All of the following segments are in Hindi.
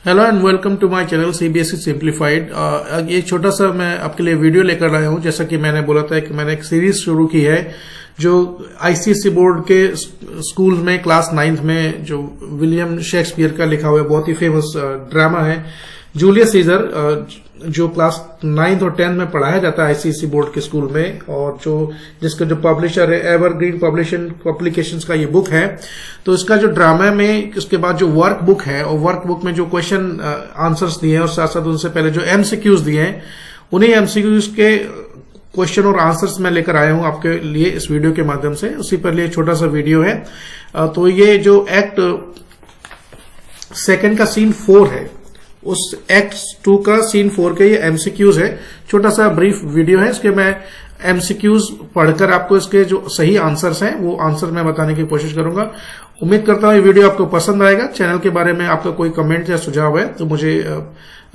Hello and welcome to my channel CBSE simplified. एक छोटा सा मैं आपके लिए वीडियो लेकर आया हूं। जैसा कि मैंने बोला था कि मैंने एक सीरीज शुरू की है जो आईसीएसई बोर्ड के स्कूल में क्लास 9th में जो विलियम शेक्सपियर का लिखा हुआ बहुत ही फेमस ड्रामा है जूलियस सीजर, जो क्लास 9th और 10th में पढ़ाया जाता है आईसीएसई बोर्ड के स्कूल में, और जिसका जो पब्लिशर है एवरग्रीन पब्लिकेशंस का ये बुक है। तो इसका जो ड्रामा में उसके बाद जो वर्क बुक है, और वर्क बुक में जो क्वेश्चन आंसर्स दिए हैं और साथ साथ उनसे पहले जो एमसीक्यूज दिए हैं, उन्हीं एमसीक्यूज के क्वेश्चन और आंसर्स मैं लेकर आया हूं आपके लिए इस वीडियो के माध्यम से। उसी पर लिए छोटा सा वीडियो है। तो ये जो एक्ट 2 का सीन 4 है, उस एक्ट 2 का सीन 4 के ये एमसीक्यूज है। छोटा सा ब्रीफ वीडियो है, इसके मैं एमसीक्यूज पढ़कर आपको इसके जो सही आंसर्स हैं वो आंसर मैं बताने की कोशिश करूंगा। उम्मीद करता हूं ये वीडियो आपको पसंद आएगा। चैनल के बारे में आपका कोई कमेंट या सुझाव है तो मुझे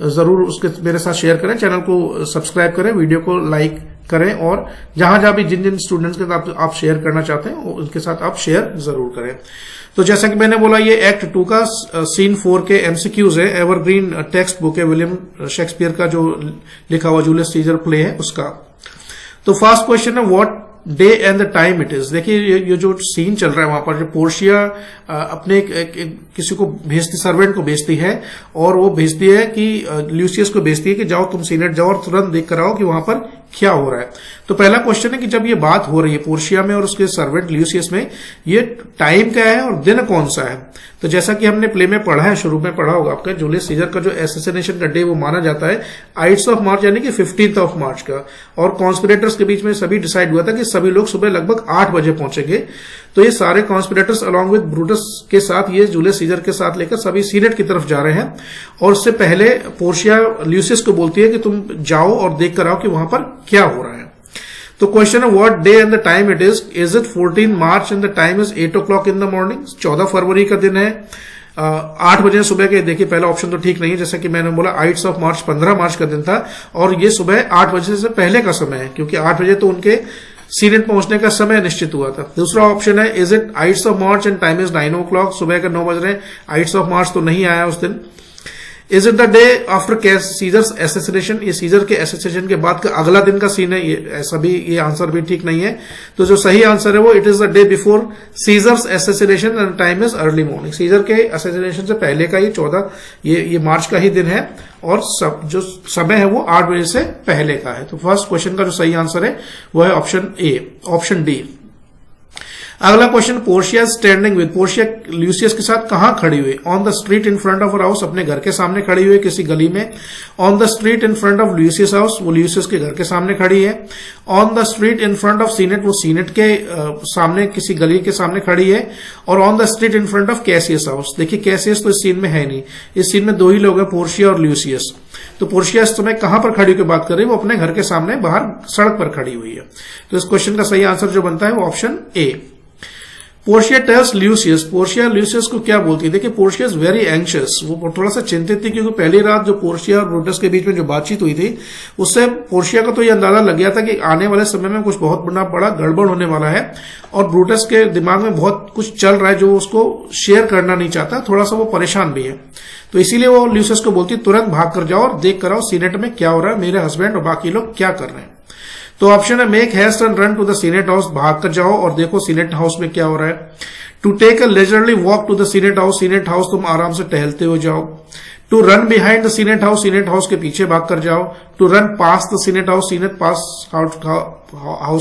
जरूर उसके मेरे साथ शेयर करें। चैनल को सब्सक्राइब करें, वीडियो को लाइक करें, और जहां जहां भी जिन जिन स्टूडेंट्स के साथ आप शेयर करना चाहते हैं उनके साथ आप शेयर जरूर करें। तो जैसा कि मैंने बोला, ये एक्ट 2 का सीन 4 के एमसीक्यूज है। एवरग्रीन टेक्स्ट बुक है विलियम शेक्सपियर का जो लिखा हुआ जूलियस सीजर प्ले है उसका। तो फर्स्ट क्वेश्चन है what day and the time it is. देखिए ये जो सीन चल रहा है वहां पर, जो पोर्शिया अपने किसी को भेजती, सर्वेंट को भेजती है, और वो भेजती है कि ल्यूसियस को भेजती है कि जाओ तुम सीनेट जाओ और तुरंत देख कर आओ कि वहां पर क्या हो रहा है। तो पहला क्वेश्चन है कि जब ये बात हो रही है पोर्शिया में और उसके सर्वेंट ल्यूसियस में, ये टाइम क्या है और दिन कौन सा है। तो जैसा कि हमने प्ले में पढ़ा है, शुरू में पढ़ा होगा आपका, जूलियस सीजर का जो एसेसिनेशन का डे वो माना जाता है 8th ऑफ मार्च यानी कि 15th ऑफ मार्च का, और कॉन्स्पिरेटर्स के बीच में सभी डिसाइड हुआ था कि सभी लोग सुबह लगभग 8 बजे पहुंचेंगे। तो ये सारे कॉन्स्पिरेटर्स अलॉन्ग विद ब्रूटस के साथ, ये जूलियस सीजर के साथ लेकर सभी सीनेट की तरफ जा रहे हैं। और उससे पहले पोर्शिया ल्यूसियस को बोलती है कि तुम जाओ और देख कर आओ कि वहां पर क्या हो रहा है। तो क्वेश्चन है what day and the time it is it 14 March and the time is 8 o'clock in the morning. 14 फरवरी का दिन है, 8 बजे सुबह के। देखिए पहला ऑप्शन तो ठीक नहीं है, जैसा कि मैंने बोला 8th ऑफ मार्च 15 मार्च का दिन था, और ये सुबह 8 बजे से पहले का समय है, क्योंकि 8 बजे तो उनके सीनेट पहुंचने का समय निश्चित हुआ था। दूसरा ऑप्शन है is it 8th of March and time is 9 o'clock, सुबह के 9 बज रहे हैं। 8th ऑफ मार्च तो नहीं आया उस दिन। Is it the day after Caesar's assassination, ये सीजर के एसेसिनेशन के बाद का अगला दिन का सीन है, ये ऐसा भी, ये आंसर भी ठीक नहीं है। तो जो सही आंसर है वो it is the day before Caesar's assassination and time is early morning. Caesar के एसेसिनेशन से पहले का ये 14 ये मार्च का ही दिन है, और जो समय है वो 8 बजे से पहले का है। तो फर्स्ट क्वेश्चन का जो सही आंसर है वो है ऑप्शन डी। अगला question, Portia standing with, Portia Lucius के साथ कहां खड़ी हुई। On the street in front of her house, अपने घर के सामने खड़ी हुई किसी गली में। On the street in front of Lucius house, वो ल्यूसियस के घर के सामने खड़ी है। On the street in front of senate, वो सीनेट के सामने किसी गली के सामने खड़ी है। और on the street in front of Cassius house. देखिए कैसियस तो इस सीन में है नहीं, इस सीन में 2 ही लोग हैं, पोर्शिया और ल्यूसियस। तो पोर्शिया इस समय कहां पर खड़ी होकर बात कर रही है, वो अपने घर के सामने बाहर सड़क पर खड़ी हुई है। तो इस क्वेश्चन का सही आंसर जो बनता है वो option A. Portia tells Lucius, Portia Lucius को क्या बोलती है। देखिए पोर्शिया इज वेरी एंग्शियस, वो थोड़ा सा चिंतित थी, क्योंकि पहली रात जो पोर्शिया और ब्रूटस के बीच में जो बातचीत हुई थी उससे पोर्शिया को तो ये अंदाजा लग गया था कि आने वाले समय में कुछ बहुत बड़ा गड़बड़ होने वाला है, और ब्रूटस के दिमाग में बहुत कुछ चल रहा है जो उसको शेयर करना नहीं चाहता, थोड़ा सा वो परेशान भी है। तो इसीलिए वो ल्यूसियस को बोलती तुरंत भाग कर जाओ और देख कर आओ सीनेट में क्या हो रहा है, मेरे हस्बैंड और बाकी लोग क्या कर रहे हैं। तो ऑप्शन है make haste and run to the senate house, भाग कर जाओ और देखो सीनेट हाउस में क्या हो रहा है। To take a leisurely walk to the senate house तुम आराम से टहलते हो जाओ। To run behind the senate house के पीछे भाग कर जाओ। To run past the senate house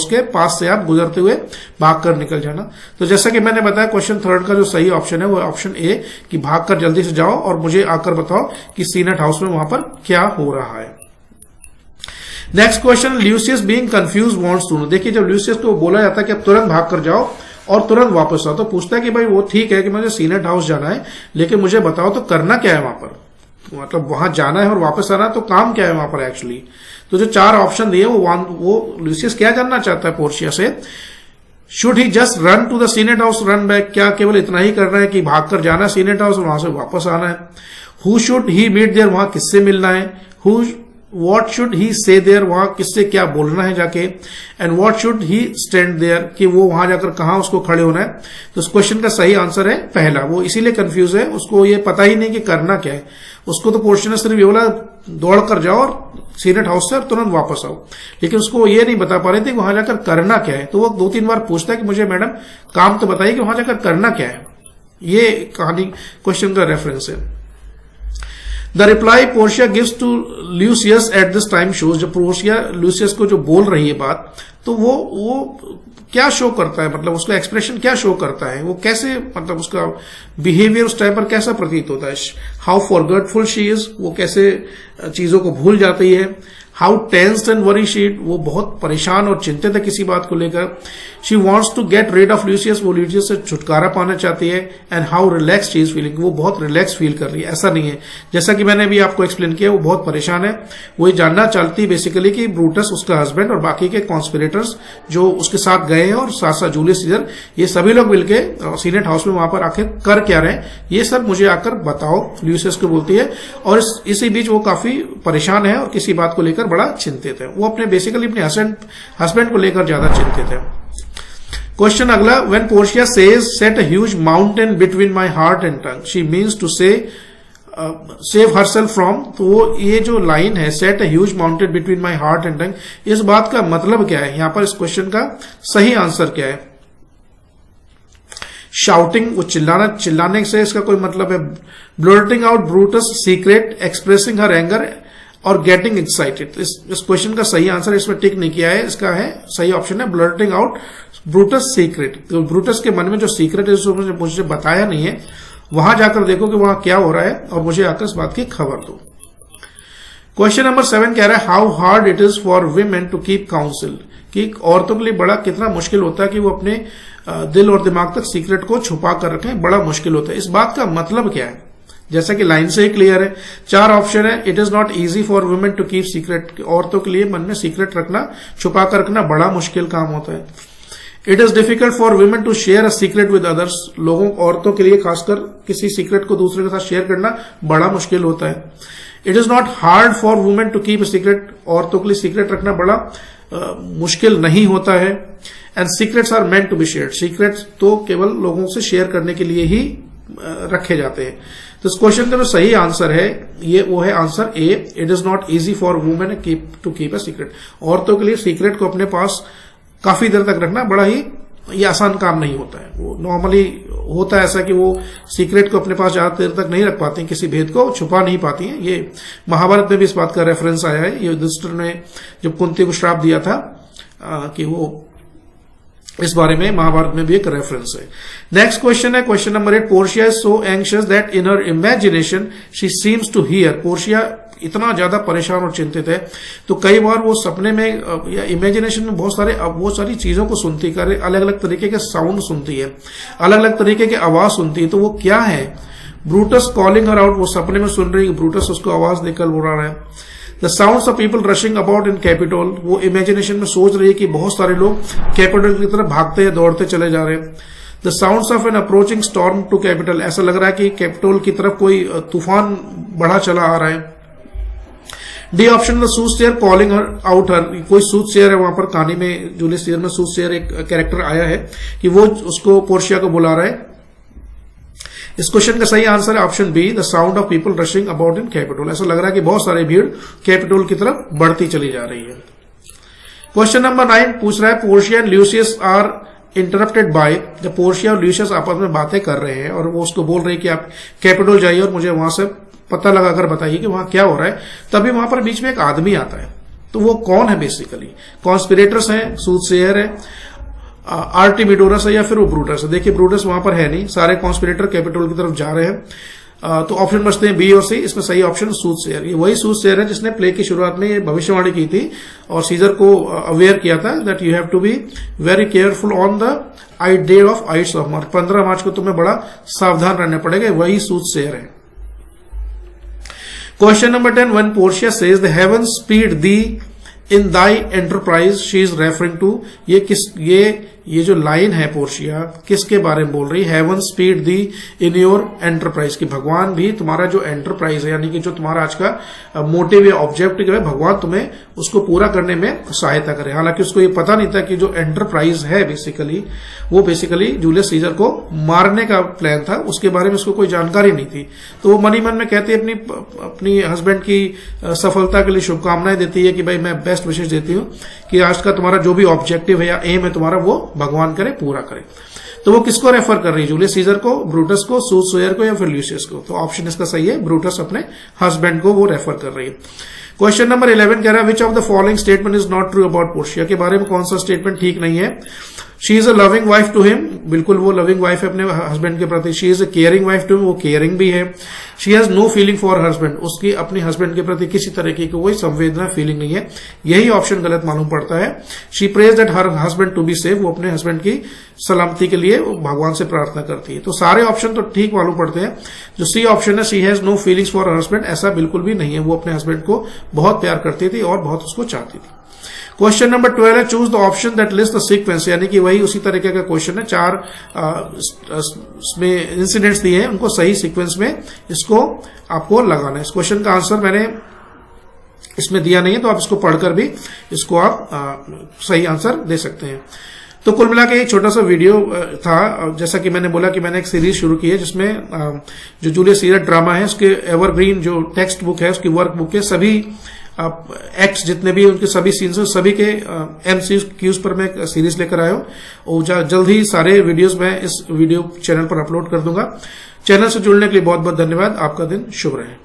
के पास से आप गुजरते हुए भाग कर निकल जाना। तो जैसा कि मैंने बताया क्वेश्चन 3 का जो सही ऑप्शन है वो ऑप्शन ए, कि भाग कर जल्दी से जाओ और मुझे आकर बताओ कि सीनेट हाउस में वहां पर क्या हो रहा है। Next question, Lucius being confuse wants to know. देखिए जब ल्यूसियस को बोला जाता है कि अब तुरंत भाग कर जाओ और तुरंत वापस आओ, तो पूछता है कि भाई वो ठीक है कि मुझे सीनेट हाउस जाना है, लेकिन मुझे बताओ तो करना क्या है वहां पर, मतलब वहां जाना है और वापस आना है, तो काम क्या है वहां पर एक्चुअली। तो जो 4 ऑप्शन दिए वो ल्यूसियस क्या जानना चाहता है पोर्शिया से। Should he just run to the senate house run back, क्या केवल इतना ही करना है कि भाग कर जाना है सीनेट हाउस और वहां से वापस आना है। Who should he meet there, वहां किससे मिलना है। वॉट शुड ही से देयर, वहां किससे क्या बोलना है जाके, and what should he stand there, कि वो वहां जाकर कहां उसको खड़े होना है। तो इस क्वेश्चन का सही आंसर है पहला। वो इसीलिए कंफ्यूज है, उसको ये पता ही नहीं कि करना क्या है। उसको तो क्वेश्चन ने सिर्फ ये बोला दौड़ कर जाओ और सीनेट हाउस से और तुरंत वापस आओ, लेकिन उसको ये नहीं बता पा रहे थे कि वहां जाकर करना क्या है। तो वो 2-3 बार पूछता है कि मुझे मैडम काम तो बताइए कि वहां जाकर करना क्या है। ये कहानी क्वेश्चन का रेफरेंस है। The reply Portia gives to Lucius at this time shows, जब पोर्शिया ल्यूसियस को जो बोल रही है बात, तो वो क्या शो करता है, मतलब उसका एक्सप्रेशन क्या शो करता है, वो कैसे, मतलब उसका बिहेवियर उस टाइम पर कैसा प्रतीत होता है। हाउ फॉरगेटफुल शी इज, वो कैसे चीजों को भूल जाती है। How tensed and worry she, वो बहुत परेशान और चिंतित है किसी बात को लेकर। She wants to get rid of Lucius, वो ल्यूसियस से छुटकारा पाना चाहती है। And how relax she is feeling, वो बहुत रिलैक्स फील कर रही है। ऐसा नहीं है, जैसा कि मैंने अभी आपको एक्सप्लेन किया, वो बहुत परेशान है। वो ये जानना चाहती है बेसिकली कि ब्रूटस, उसका हस्बैंड और बाकी के कॉन्स्पिरेटर्स जो उसके साथ गए हैं और साथ साथ जूलियस सीजर, ये सभी लोग मिलकर सीनेट हाउस में वहां पर आखिर कर क्या रहे हैं, ये सब मुझे आकर बताओ, ल्यूसियस को बोलती है। और इसी बीच वो काफी परेशान है और किसी बात को लेकर बड़ा चिंतित है। वो अपने बेसिकली अपने हस्बैंड को लेकर ज्यादा चिंतित है। क्वेश्चन अगला, when Portia says set a huge mountain between my heart and tongue, she means to say save herself from. तो वो ये जो लाइन है set a huge mountain between my heart and tongue, इस बात का मतलब क्या है, यहां पर इस क्वेश्चन का सही आंसर क्या है। शाउटिंग, वो चिल्लाने से इसका कोई मतलब है। Blurting out Brutus secret, expressing her anger और गेटिंग एक्साइटेड। इस क्वेश्चन का सही आंसर इसमें टिक नहीं किया है, इसका है सही ऑप्शन है ब्लर्टिंग आउट ब्रूटस सीक्रेट। तो ब्रूटस के मन में जो सीक्रेट है जिसको मुझे बताया नहीं है, वहां जाकर देखो कि वहां क्या हो रहा है और मुझे आकर इस बात की खबर दो। क्वेश्चन नंबर 7 कह रहा है how hard it is for women to keep counsel, कि औरतों के लिए बड़ा कितना मुश्किल होता है कि वो अपने दिल और दिमाग तक सीक्रेट को छुपा कर रखें, बड़ा मुश्किल होता है। इस बात का मतलब क्या है, जैसा कि लाइन से ही क्लियर है, 4 ऑप्शन है। It is not easy for women to keep secret, औरतों के लिए मन में सीक्रेट रखना, छुपा कर रखना बड़ा मुश्किल काम होता है। It is difficult for women to share a secret with others, लोगों औरतों के लिए खासकर किसी सीक्रेट को दूसरे के साथ शेयर करना बड़ा मुश्किल होता है। It is not hard for women to keep a secret, औरतों के लिए सीक्रेट रखना बड़ा मुश्किल नहीं होता है। And secrets are meant to be shared, secrets तो केवल लोगों से शेयर करने के लिए ही रखे जाते हैं। तो इस क्वेश्चन का जो सही आंसर है वो है answer A. It is not easy for women to keep a secret, औरतों के लिए सीक्रेट को अपने पास काफी देर तक रखना बड़ा ही ये आसान काम नहीं होता है। वो नॉर्मली होता है ऐसा कि वो सीक्रेट को अपने पास ज्यादा देर तक नहीं रख पाती हैं, किसी भेद को छुपा नहीं पाती हैं। ये महाभारत में भी इस बात का रेफरेंस आया है। युधिष्ठिर ने जब कुंती को श्राप दिया था कि वो, इस बारे में महाभारत में भी एक रेफरेंस है। नेक्स्ट क्वेश्चन है question number 8, Portia is so anxious that in her imagination she seems to hear, Portia इतना ज्यादा परेशान और चिंतित है तो कई बार वो सपने में या इमेजिनेशन में बहुत सारी चीजों को सुनती है, अलग अलग तरीके के साउंड सुनती है, अलग अलग तरीके के आवाज सुनती है। तो वो क्या है, ब्रूटस कॉलिंग हर आउट, वो सपने में सुन रही है, ब्रूटस उसको आवाज देकर बुला रहा है। The sounds of people rushing about in capital, वो इमेजिनेशन में सोच रही है कि बहुत सारे लोग कैपिटल की तरफ भागते हैं, दौड़ते चले जा रहे हैं। The sounds of an approaching storm to capital, ऐसा लग रहा है कि कैपिटल की तरफ कोई तूफान बढ़ा चला आ रहा है। D option the soothsayer calling her out her, कोई सूटसेयर है वहां पर, कहानी में जूलियस सीजर में सूटसेयर एक कैरेक्टर आया है कि वो उसको पोर्शिया को बुला रहा है। इस क्वेश्चन का सही आंसर है option B, the sound of people rushing about in capital, ऐसा लग रहा है कि बहुत सारी भीड़ कैपिटल की तरफ बढ़ती चली जा रही है। क्वेश्चन नंबर 9 पूछ रहा है Portia and Lucius are interrupted by, जब पोर्शिया और ल्यूसियस आपस में बातें कर रहे हैं और वो उसको बोल रहे हैं कि आप कैपिटल जाइए और मुझे वहां से पता लगाकर बताइए कि वहां क्या हो रहा है, तभी वहां पर बीच में एक आदमी आता है। तो वो कौन है, बेसिकली कॉन्स्पिरेटर्स हैं, सूटसेयर है, आर्टिमिडोरस है या फिर वो ब्रूटस है। देखिए ब्रूटस वहां पर है नहीं, सारे कॉन्स्पिरेटर कैपिटल की तरफ जा रहे हैं। तो ऑप्शन बचते हैं बी और सी, इसमें सही ऑप्शन सूटसेयर। ये वही सूटसेयर है जिसने प्ले की शुरुआत में ये भविष्यवाणी की थी और सीजर को अवेयर किया था that you have to be very careful on the day of ides of March, 15 March को तुम्हें बड़ा सावधान रहना पड़ेगा, वही सूटसेयर है। Question number 10, when Portia says the heaven speed thee in thine enterprise she is referring to, ये ये जो लाइन है पोर्शिया किसके बारे में बोल रही है? Heaven speed thee in your enterprise, की भगवान भी तुम्हारा जो एंटरप्राइज है यानी कि जो तुम्हारा आज का मोटिव या ऑब्जेक्टिव है, भगवान तुम्हें उसको पूरा करने में सहायता करे। हालांकि उसको ये पता नहीं था कि जो एंटरप्राइज है बेसिकली वो बेसिकली जूलियस सीजर को मारने का प्लान था, उसके बारे में उसको कोई जानकारी नहीं थी। तो वो मन ही मन में कहती है, अपनी हस्बैंड की सफलता के लिए शुभकामनाएं देती है कि भाई मैं बेस्ट विशेष देती हूँ कि आज का तुम्हारा जो भी ऑब्जेक्टिव है या एम है तुम्हारा वो भगवान करे, पूरा करे। तो वो किसको रेफर कर रही है? जूलियस सीजर को, ब्रूटस को, सूटसोयर को या फिर ल्यूसियस को? तो ऑप्शन इसका सही है, ब्रूटस अपने हस्बैंड को वो रेफर कर रही है। क्वेश्चन नंबर 11 कह रहा है which of the following statement is not true about Portia, के बारे में कौन सा स्टेटमेंट ठीक नहीं है? She is a loving wife to him, बिल्कुल वो लविंग वाइफ है अपने हस्बैंड के प्रति। She is a caring wife to him, वो केयरिंग भी है। She has no feeling for husband, उसकी अपने हस्बैंड के प्रति किसी तरीके की कोई संवेदना फीलिंग नहीं है। यही ऑप्शन गलत मालूम पड़ता है। She prays that her husband to be safe, वो अपने हस्बैंड की सलामती के लिए भगवान से प्रार्थना करती है। तो सारे ऑप्शन तो ठीक मालूम पड़ते हैं। जो सी ऑप्शन है, she has no feelings for husband, ऐसा बिल्कुल भी नहीं है। वो अपने हस्बैंड को बहुत प्यार करती थी और बहुत उसको चाहती थी। क्वेश्चन नंबर 12 है choose the option that list the sequence, यानी कि वही उसी तरीके का क्वेश्चन है। 4 में इंसिडेंट्स दिए हैं, उनको सही सीक्वेंस में इसको आपको लगाना है। इस क्वेश्चन का आंसर मैंने इसमें दिया नहीं है, तो आप इसको पढ़कर भी इसको आप सही आंसर दे सकते हैं। तो कुल मिला के एक छोटा सा वीडियो था। जैसा कि मैंने बोला कि मैंने एक सीरीज शुरू की है जिसमें जो जूलियस सीजर ड्रामा है उसके एवरग्रीन जो टेक्स्ट बुक है उसकी वर्क बुक के सभी एक्ट्स जितने भी उनके सभी सीन्स हैं सभी के MCQs पर मैं एक सीरीज लेकर आया हूँ और जल्द ही सारे वीडियोस मैं इस वीडियो चैनल पर अपलोड कर दूंगा। चैनल से जुड़ने के लिए बहुत बहुत धन्यवाद। आपका दिन शुभ रहे।